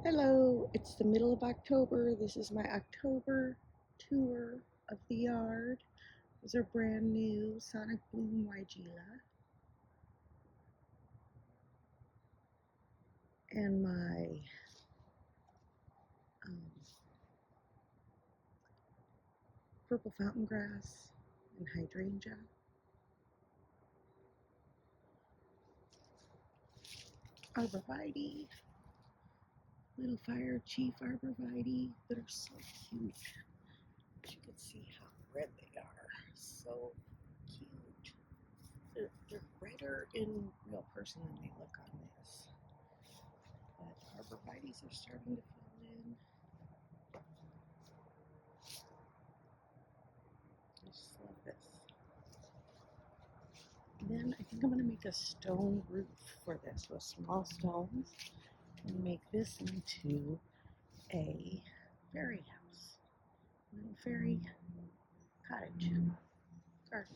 Hello, it's the middle of October. This is my October tour of the yard. Those are brand new Sonic Bloom Wygela. And my um, purple fountain grass and hydrangea. Arborvitae, little fire chief arborvitae that are so cute. You can see how red they are. So cute. They're redder in real person than they look on this. But arborvitaes are starting to fill in. I just love this. Then I think I'm going to make a stone roof for this with small stones and make this into a fairy house, a little fairy cottage garden.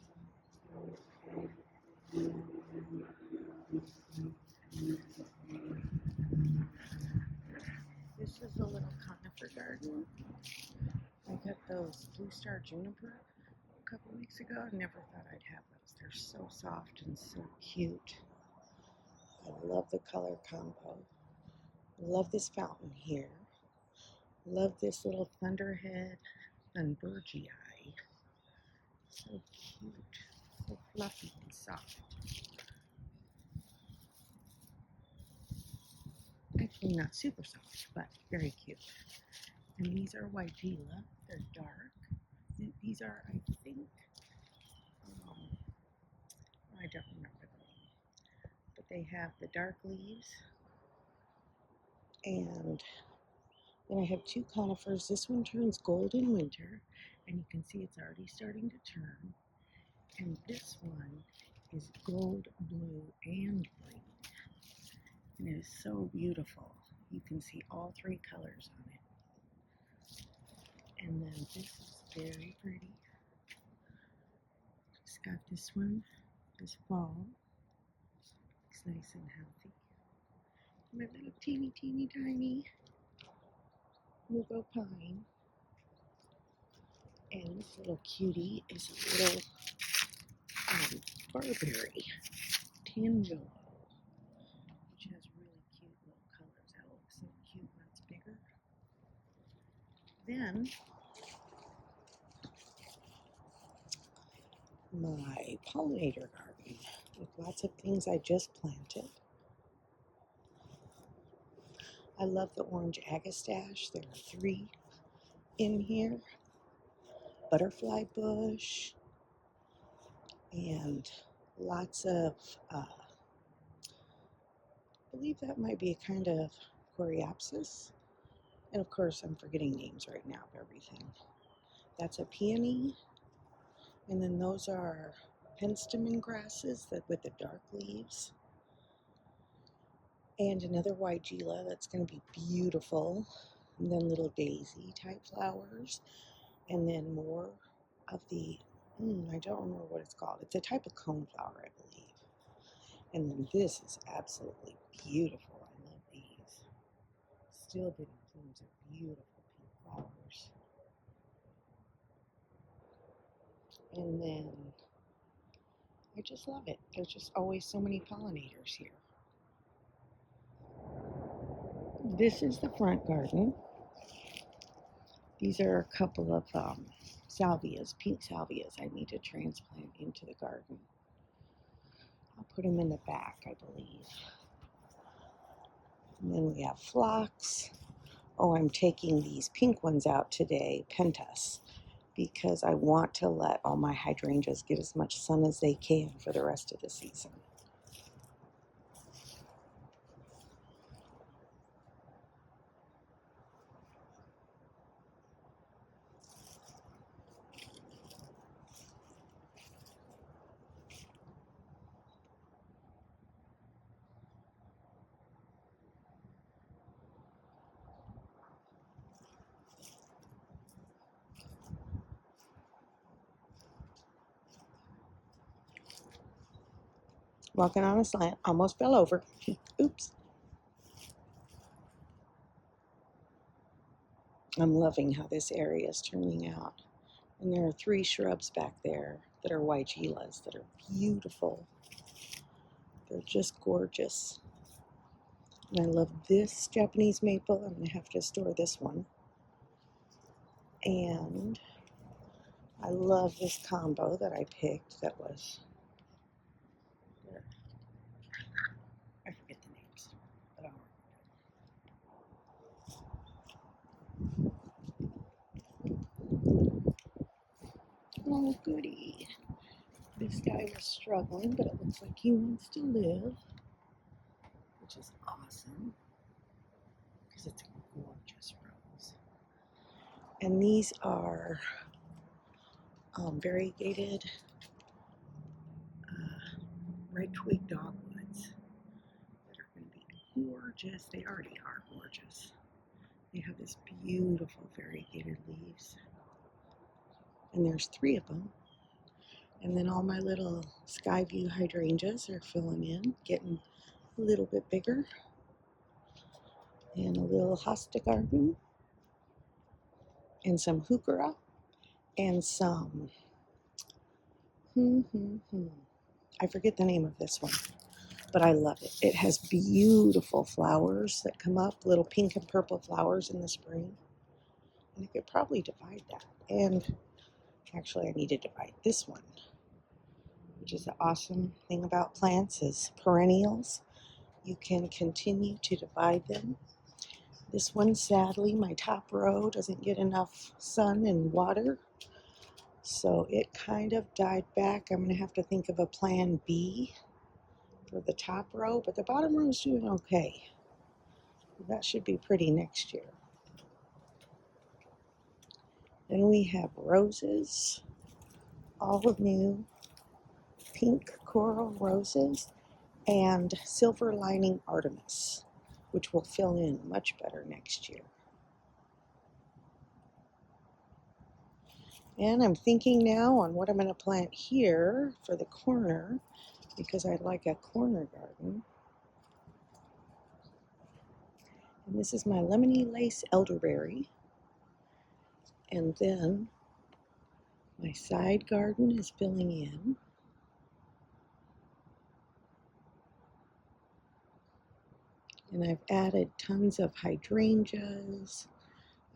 This is a little conifer garden. I got those blue star juniper a couple weeks ago. I never thought I'd have those. They're so soft and so cute. I love the color combo. I love this fountain here. Love this little thunderhead thunbergii. So cute, so fluffy and soft. Actually not super soft, but very cute. And these are Wygela. They're dark. These are, I think, I don't remember the name, but they have the dark leaves. And then I have two conifers. This one turns gold in winter, and you can see it's already starting to turn. And this one is gold, blue, and green. And it is so beautiful. You can see all three colors on it. And then this is very pretty. Just got this one this fall. It's nice and healthy. My little teeny tiny mugo pine. And this little cutie is a little barberry tangelo, which has really cute little colors. That looks so cute when it's bigger. Then my pollinator garden with lots of things I just planted. I love the orange agastache. There are 3 in here. Butterfly bush and lots of, I believe that might be a kind of coreopsis. And of course, I'm forgetting names right now of everything. That's a peony. And then those are penstemon grasses that with the dark leaves. And another Wygela that's going to be beautiful. And then little daisy type flowers. And then more of the, I don't remember what it's called. It's a type of coneflower, I believe. And then this is absolutely beautiful. I love these. Still getting plumes of beautiful pink flowers. And then I just love it. There's just always so many pollinators here. This is the front garden. These are a couple of salvias, pink salvias I need to transplant into the garden. I'll put them in the back, I believe. And then we have phlox. Oh, I'm taking these pink ones out today, pentas, because I want to let all my hydrangeas get as much sun as they can for the rest of the season. Walking on a slant, almost fell over. Oops. I'm loving how this area is turning out. And there are 3 shrubs back there that are weigelas that are beautiful. They're just gorgeous. And I love this Japanese maple. I'm going to have to store this one. And I love this combo that I picked that was, I forget the names, but oh goody. This guy was struggling, but it looks like he wants to live, which is awesome because it's a gorgeous rose. And these are variegated red twig dogwoods that are going to be gorgeous. They already are gorgeous. They have this beautiful variegated leaves. And there's 3 of them. And then all my little Skyview hydrangeas are filling in, getting a little bit bigger. And a little hosta garden. And some heuchera. And some, I forget the name of this one, but I love it. It has beautiful flowers that come up, little pink and purple flowers in the spring. And I could probably divide that. And actually I need to divide this one, which is the awesome thing about plants is perennials. You can continue to divide them. This one, sadly, my top row doesn't get enough sun and water, so it kind of died back. I'm going to have to think of a plan B for the top row, but the bottom row is doing okay. That should be pretty next year. Then we have roses, all new pink coral roses, and silver lining Artemis, which will fill in much better next year. And I'm thinking now on what I'm going to plant here for the corner, because I'd like a corner garden. And this is my lemony lace elderberry. And then my side garden is filling in. And I've added tons of hydrangeas.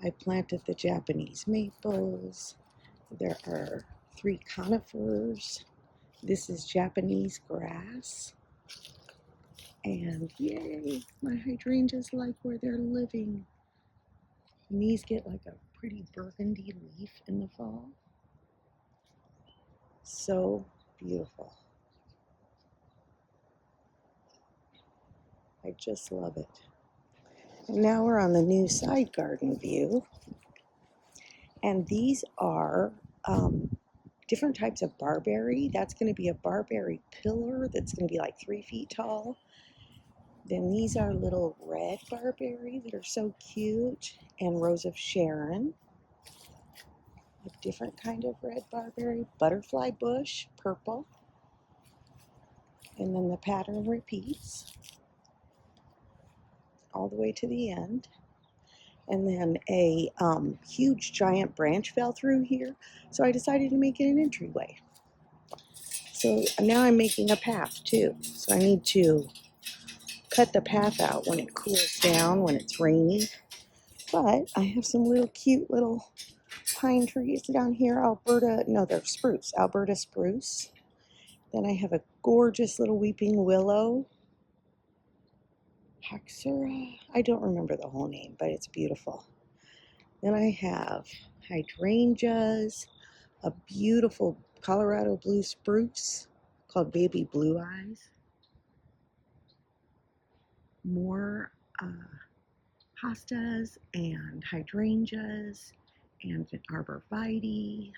I planted the Japanese maples. There are 3 conifers. This is Japanese grass. And yay, my hydrangeas like where they're living. And these get like a pretty burgundy leaf in the fall. So beautiful. I just love it. And now we're on the new side garden view. And these are different types of barberry. That's going to be a barberry pillar that's going to be like 3 feet tall. Then these are little red barberry that are so cute, and Rose of Sharon, a different kind of red barberry, butterfly bush, purple, and then the pattern repeats all the way to the end. And then a huge giant branch fell through here, so I decided to make it an entryway. So now I'm making a path too, so I need to cut the path out when it cools down, when it's rainy. But I have some little cute little pine trees down here. They're spruce, Alberta spruce. Then I have a gorgeous little weeping willow. Haxura, I don't remember the whole name, but it's beautiful. Then I have hydrangeas, a beautiful Colorado blue spruce called Baby Blue Eyes. More hostas and hydrangeas and an arborvitae.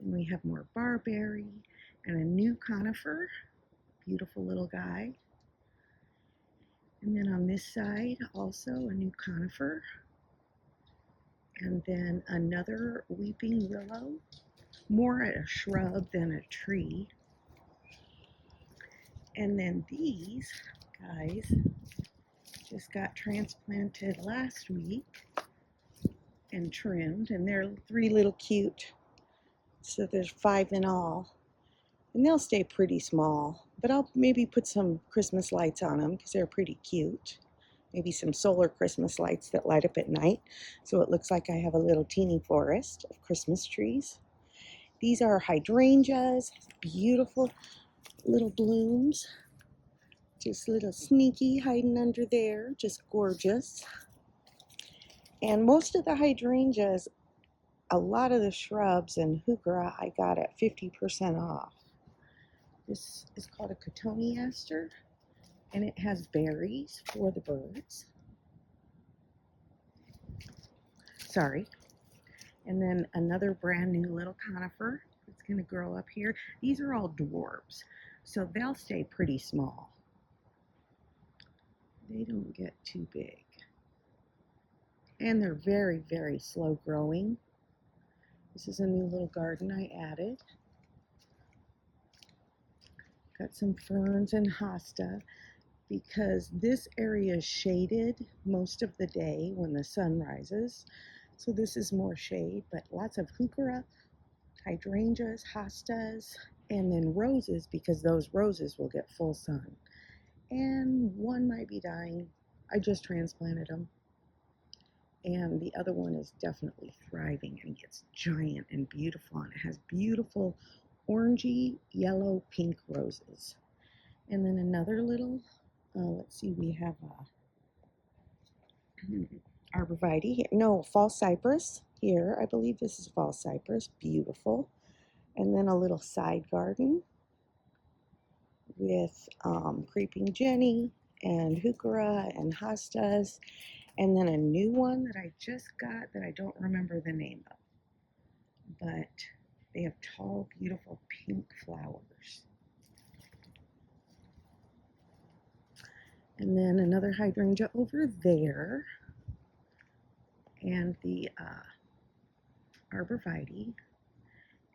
And we have more barberry and a new conifer, beautiful little guy. And then on this side also a new conifer. And then another weeping willow, more a shrub than a tree. And then these guys just got transplanted last week. and trimmed, and they're 3 little cute. So there's 5 in all. And they'll stay pretty small, but I'll maybe put some Christmas lights on them because they're pretty cute. Maybe some solar Christmas lights that light up at night, so it looks like I have a little teeny forest of Christmas trees. These are hydrangeas, beautiful little blooms. Just little sneaky hiding under there, just gorgeous. And most of the hydrangeas, a lot of the shrubs and heuchera I got at 50% off. This is called a cotoneaster, and it has berries for the birds. Sorry. And then another brand new little conifer that's going to grow up here. These are all dwarves, so they'll stay pretty small. They don't get too big. And they're very, very slow growing. This is a new little garden I added. Got some ferns and hosta because this area is shaded most of the day when the sun rises. So this is more shade, but lots of heuchera, hydrangeas, hostas, and then roses because those roses will get full sun. And one might be dying. I just transplanted them. And the other one is definitely thriving and gets giant and beautiful, and it has beautiful orangey, yellow, pink roses. And then another little, let's see, we have arborvitae here. No, false cypress here. I believe this is false cypress. Beautiful. And then a little side garden with creeping jenny and heuchera and hostas. And then a new one that I just got that I don't remember the name of. But they have tall, beautiful pink flowers. And then another hydrangea over there. And the arborvitae.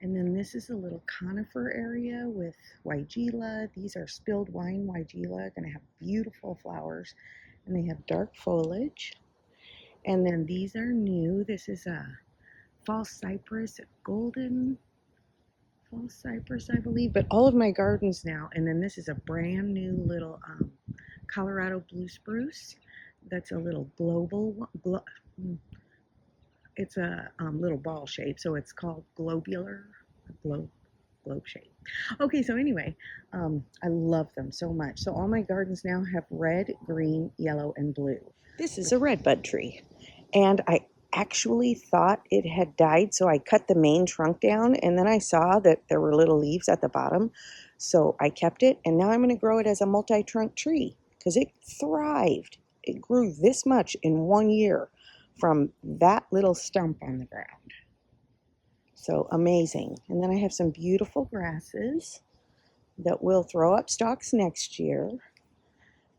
And then this is a little conifer area with weigela. These are spilled wine weigela, going to have beautiful flowers. And they have dark foliage. And then these are new. This is a false cypress, golden false cypress, I believe. But all of my gardens now. And then this is a brand new little Colorado blue spruce. That's a little global. It's a little ball shape, so it's called globular, globe shape. Okay, so anyway, I love them so much. So all my gardens now have red, green, yellow, and blue. This is a redbud tree, and I actually thought it had died, so I cut the main trunk down, and then I saw that there were little leaves at the bottom, so I kept it, and now I'm going to grow it as a multi-trunk tree because it thrived. It grew this much in 1 year from that little stump on the ground. So amazing. And then I have some beautiful grasses that will throw up stalks next year.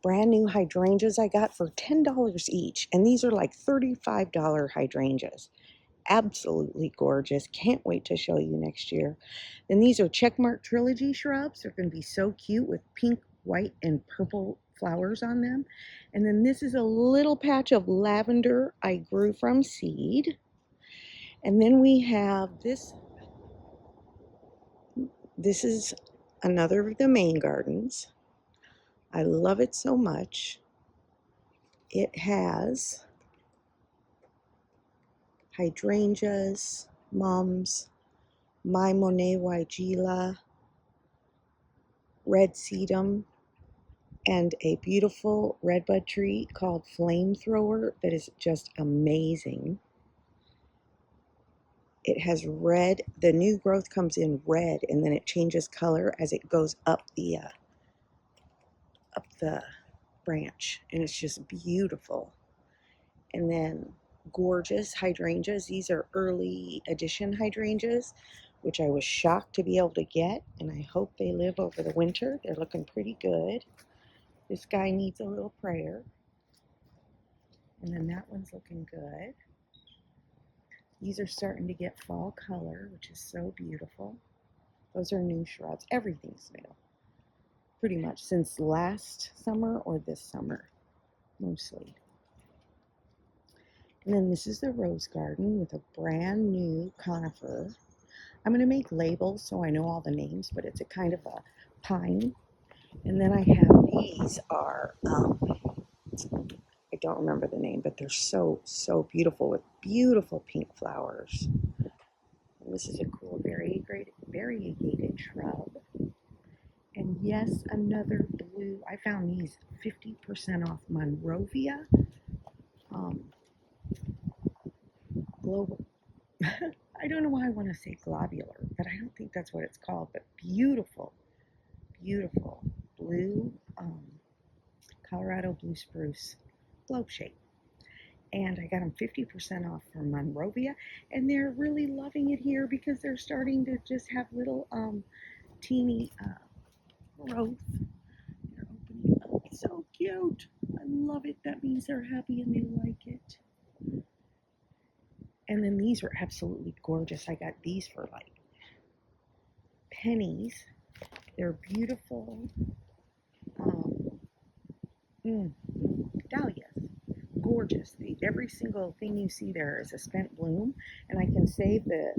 Brand new hydrangeas I got for $10 each. And these are like $35 hydrangeas. Absolutely gorgeous. Can't wait to show you next year. Then these are checkmark trilogy shrubs. They're going to be so cute with pink, white, and purple flowers on them. And then this is a little patch of lavender I grew from seed. And then we have this. This is another of the main gardens. I love it so much. It has hydrangeas, mums, my Monet weigela, red sedum, and a beautiful redbud tree called Flamethrower that is just amazing. It has red, the new growth comes in red, and then it changes color as it goes up the branch, and it's just beautiful. And then gorgeous hydrangeas. These are early edition hydrangeas, which I was shocked to be able to get, and I hope they live over the winter. They're looking pretty good. This guy needs a little prayer. And then that one's looking good. These are starting to get fall color, which is so beautiful. Those are new shrubs. Everything's new. Pretty much since last summer or this summer, mostly. And then this is the rose garden with a brand new conifer. I'm going to make labels so I know all the names, but it's a kind of a pine. And then I have these are, I don't remember the name, but they're so beautiful with beautiful pink flowers. And this is a cool variegated shrub. And yes, another blue. I found these 50% off Monrovia. Global. I don't know why I want to say globular, but I don't think that's what it's called. But beautiful, beautiful blue Colorado blue spruce globe shape. And I got them 50% off from Monrovia, and they're really loving it here because they're starting to just have little teeny growth. They're opening up. So cute. I love it. That means they're happy and they like it. And then these were absolutely gorgeous. I got these for like pennies. They're beautiful dahlias. Gorgeous. Every single thing you see there is a spent bloom, and I can save the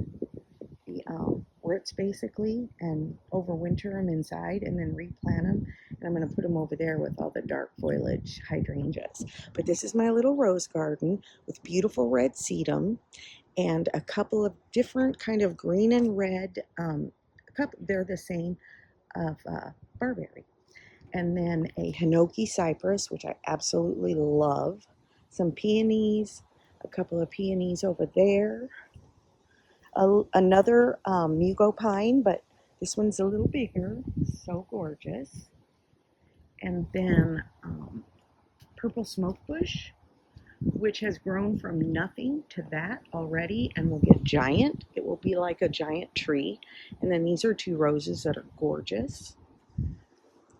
roots basically and overwinter them inside and then replant them. And I'm going to put them over there with all the dark foliage hydrangeas. But this is my little rose garden with beautiful red sedum and a couple of different kind of green and red, they're the same, of barberry. And then a hinoki cypress, which I absolutely love. Some peonies, a couple of peonies over there. Another mugo pine, but this one's a little bigger. So gorgeous. And then purple smoke bush, which has grown from nothing to that already and will get giant. It will be like a giant tree. And then these are two roses that are gorgeous.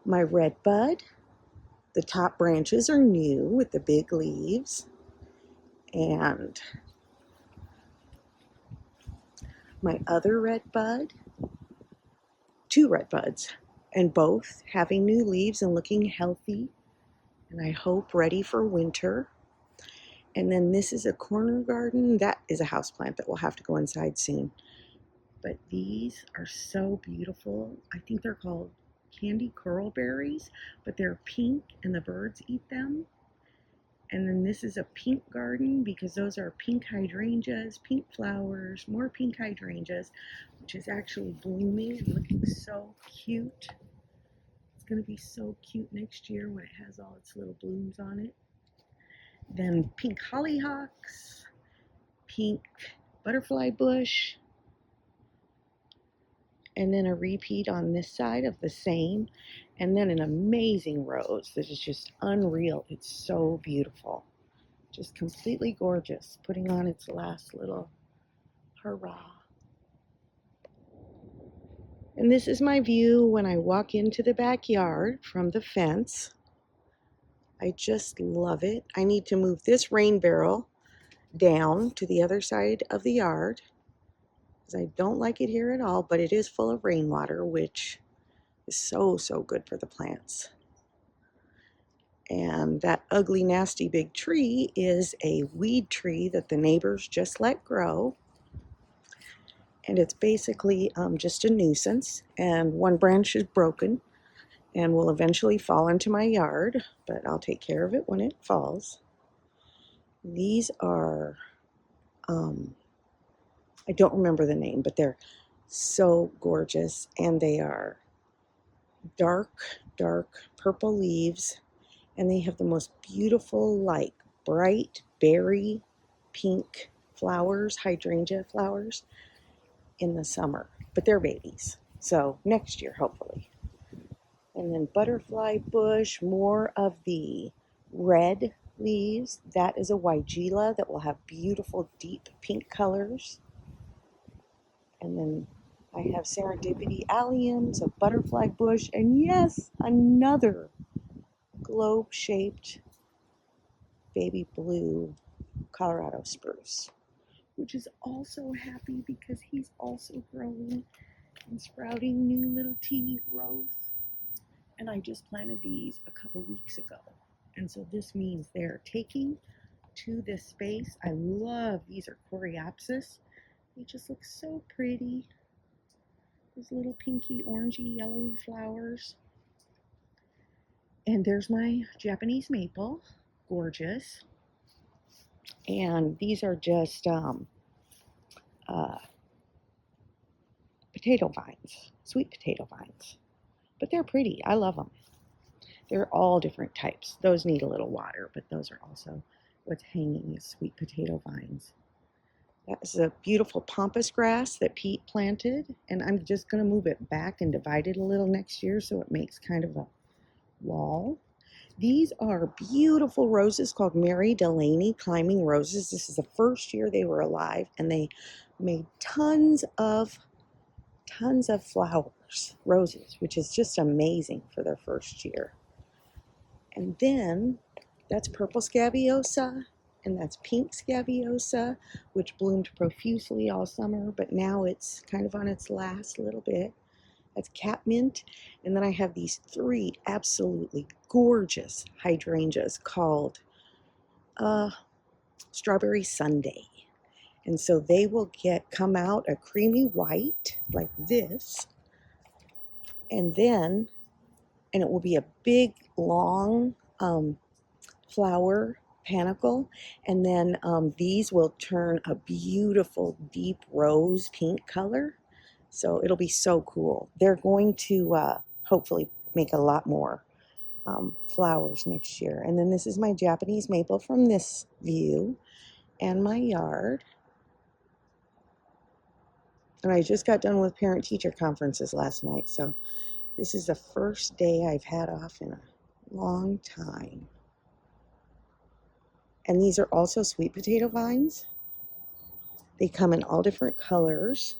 My red bud, the top branches are new with the big leaves. And my other red bud, two red buds, and both having new leaves and looking healthy, and I hope ready for winter. And then this is a corner garden. That is a houseplant that will have to go inside soon. But these are so beautiful. I think they're called candy coral berries, but they're pink and the birds eat them. And then this is a pink garden because those are pink hydrangeas, pink flowers, more pink hydrangeas, which is actually blooming and looking so cute. It's going to be so cute next year when it has all its little blooms on it. Then pink hollyhocks, pink butterfly bush, and then a repeat on this side of the same, and then an amazing rose that is just unreal. It's so beautiful, just completely gorgeous, putting on its last little hurrah. And this is my view when I walk into the backyard from the fence. I just love it. I need to move this rain barrel down to the other side of the yard because I don't like it here at all, but it is full of rainwater, which is so good for the plants. And that ugly, nasty big tree is a weed tree that the neighbors just let grow. And it's basically just a nuisance. And one branch is broken and will eventually fall into my yard, but I'll take care of it when it falls. These are, I don't remember the name, but they're so gorgeous. And they are dark purple leaves. And they have the most beautiful, like bright berry pink flowers, hydrangea flowers in the summer. But they're babies, so next year, hopefully. And then butterfly bush, more of the red leaves. That is a weigela that will have beautiful, deep pink colors. And then I have serendipity alliums, a butterfly bush, and yes, another globe-shaped baby blue Colorado spruce, which is also happy because he's also growing and sprouting new little teeny growth. And I just planted these a couple weeks ago. And so this means they're taking to this space. I love, these are coreopsis. They just look so pretty. Those little pinky, orangey, yellowy flowers. And there's my Japanese maple, gorgeous. And these are just potato vines, sweet potato vines. But they're pretty. I love them. They're all different types. Those need a little water, but those are also what's hanging is sweet potato vines. That is a beautiful pampas grass that Pete planted, and I'm just going to move it back and divide it a little next year so it makes kind of a wall. These are beautiful roses called Mary Delaney climbing roses. This is the first year they were alive, and they made tons of flowers, roses, which is just amazing for their first year. And then that's purple scabiosa, and that's pink scabiosa, which bloomed profusely all summer, but now it's kind of on its last little bit. That's catmint. And then I have these three absolutely gorgeous hydrangeas called Strawberry Sundae. And so they will come out a creamy white like this, and it will be a big, long flower panicle, and then these will turn a beautiful deep rose pink color. So it'll be so cool. They're going to hopefully make a lot more flowers next year. And then this is my Japanese maple from this view and my yard. And I just got done with parent-teacher conferences last night, so this is the first day I've had off in a long time. And these are also sweet potato vines. They come in all different colors.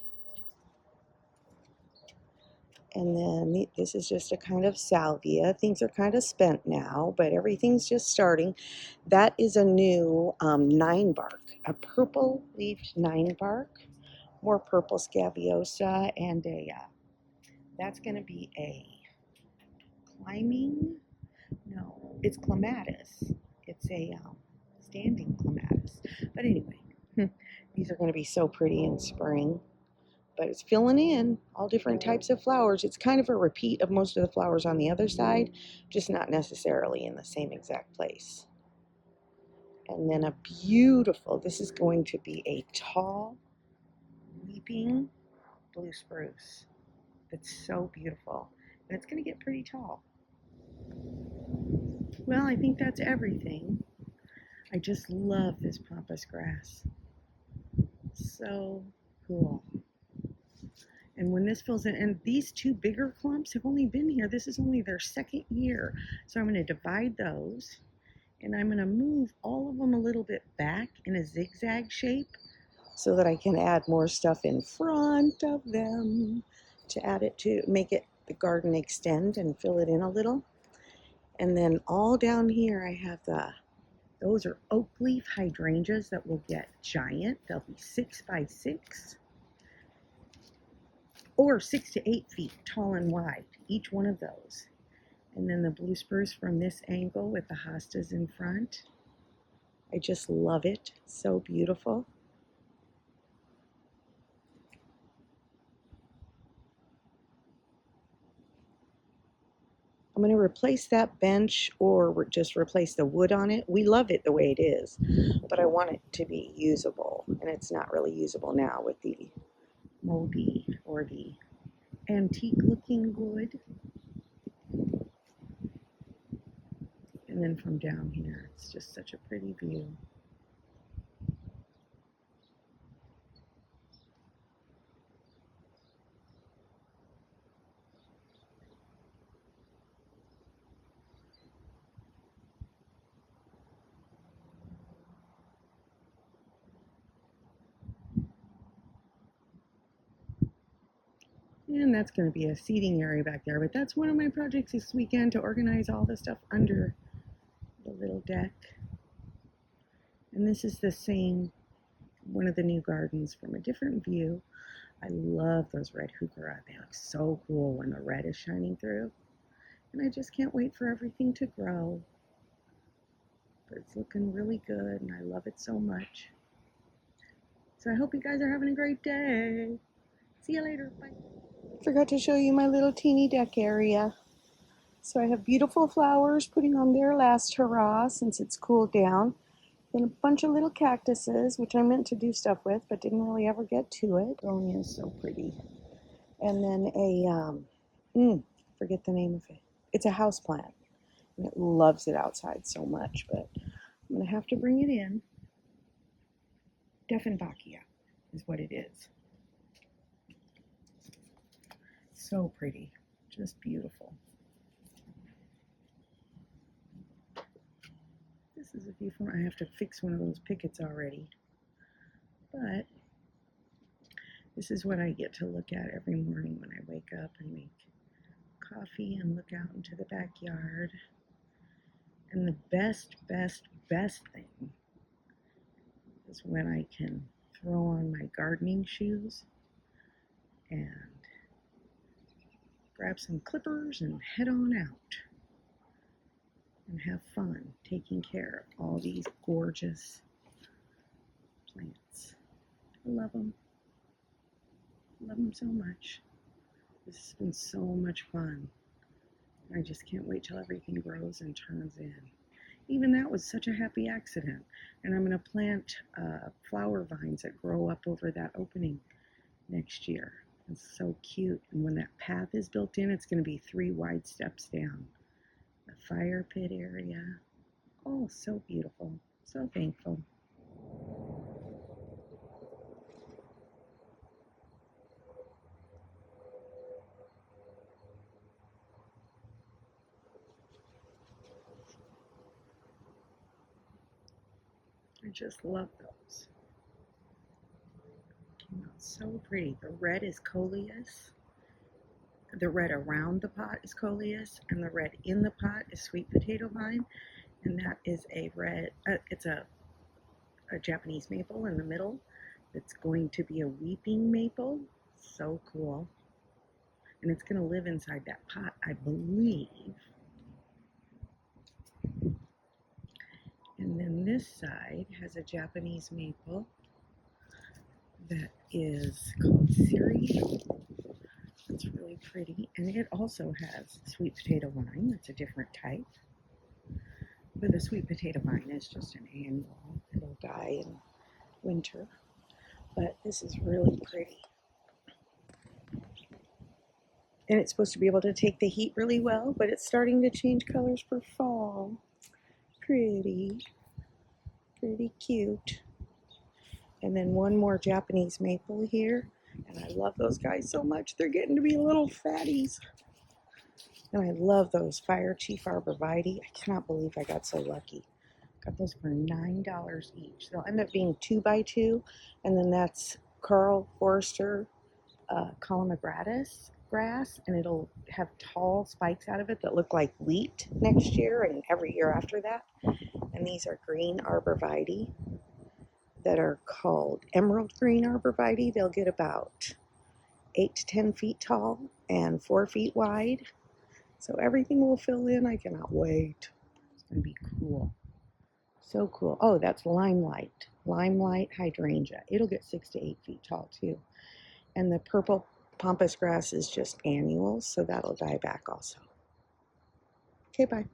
And then this is just a kind of salvia. Things are kind of spent now, but everything's just starting. That is a new nine bark, a purple-leafed nine bark. More purple scabiosa, and that's going to be a it's clematis. It's a standing clematis. But anyway, these are going to be so pretty in spring. But it's filling in all different types of flowers. It's kind of a repeat of most of the flowers on the other side, just not necessarily in the same exact place. And then this is going to be a tall, weeping blue spruce. That's so beautiful. And it's going to get pretty tall. Well, I think that's everything. I just love this pampas grass. So cool. And when this fills in, and these two bigger clumps have only been here, this is only their second year. So I'm going to divide those, and I'm going to move all of them a little bit back in a zigzag shape so that I can add more stuff in front of them to add it to make it the garden extend and fill it in a little. And then all down here I have those are oak leaf hydrangeas that will get giant. They'll be 6 by 6 or 6 to 8 feet tall and wide, each one of those. And then the blue spruce from this angle with the hostas in front. I just love it. So beautiful. I'm going to replace that bench or just replace the wood on it. We love it the way it is, but I want it to be usable, and it's not really usable now with the moldy or the antique looking wood. And then from down here, it's just such a pretty view. And that's going to be a seating area back there. But that's one of my projects this weekend, to organize all the stuff under the little deck. And this is the same, one of the new gardens from a different view. I love those red heuchera. They look so cool when the red is shining through. And I just can't wait for everything to grow. but it's looking really good and I love it so much. So I hope you guys are having a great day. See you later. Bye. Forgot to show you my little teeny deck area. So I have beautiful flowers putting on their last hurrah since it's cooled down. Then a bunch of little cactuses, which I meant to do stuff with, but didn't really ever get to it. Begonia is so pretty. And then forget the name of it. It's a house plant, and it loves it outside so much, but I'm gonna have to bring it in. Dieffenbachia is what it is. So pretty, just beautiful. This is a view from, I have to fix one of those pickets already, but this is what I get to look at every morning when I wake up and make coffee and look out into the backyard. And the best thing is when I can throw on my gardening shoes and grab some clippers and head on out and have fun taking care of all these gorgeous plants. I love them. Love them so much. This has been so much fun. I just can't wait till everything grows and turns in. Even that was such a happy accident. And I'm going to plant flower vines that grow up over that opening next year. It's so cute. And when that path is built in, it's going to be 3 wide steps down. The fire pit area. Oh, so beautiful. So thankful. I just love those. Came out so pretty. The red is coleus. The red around the pot is coleus, and the red in the pot is sweet potato vine. And that is a red, it's a Japanese maple in the middle. It's going to be a weeping maple. So cool. And it's going to live inside that pot, I believe. And then this side has a Japanese maple that is called Siri. It's really pretty. And it also has sweet potato vine. That's a different type. But the sweet potato vine is just an annual. It'll die in winter. But this is really pretty. And it's supposed to be able to take the heat really well, but it's starting to change colors for fall. Pretty. Pretty cute. And then one more Japanese maple here. And I love those guys so much. They're getting to be little fatties. And I love those Fire Chief Arborvitae. I cannot believe I got so lucky. Got those for $9 each. They'll end up being 2x2. And then that's Carl Forster Columnigratis grass. And it'll have tall spikes out of it that look like wheat next year and every year after that. And these are green arborvitae that are called emerald green arborvitae. They'll get about 8 to 10 feet tall and 4 feet wide. So everything will fill in. I cannot wait. It's going to be cool. So cool. Oh, that's limelight. Limelight hydrangea. It'll get 6 to 8 feet tall too. And the purple pampas grass is just annuals, so that'll die back also. Okay, bye.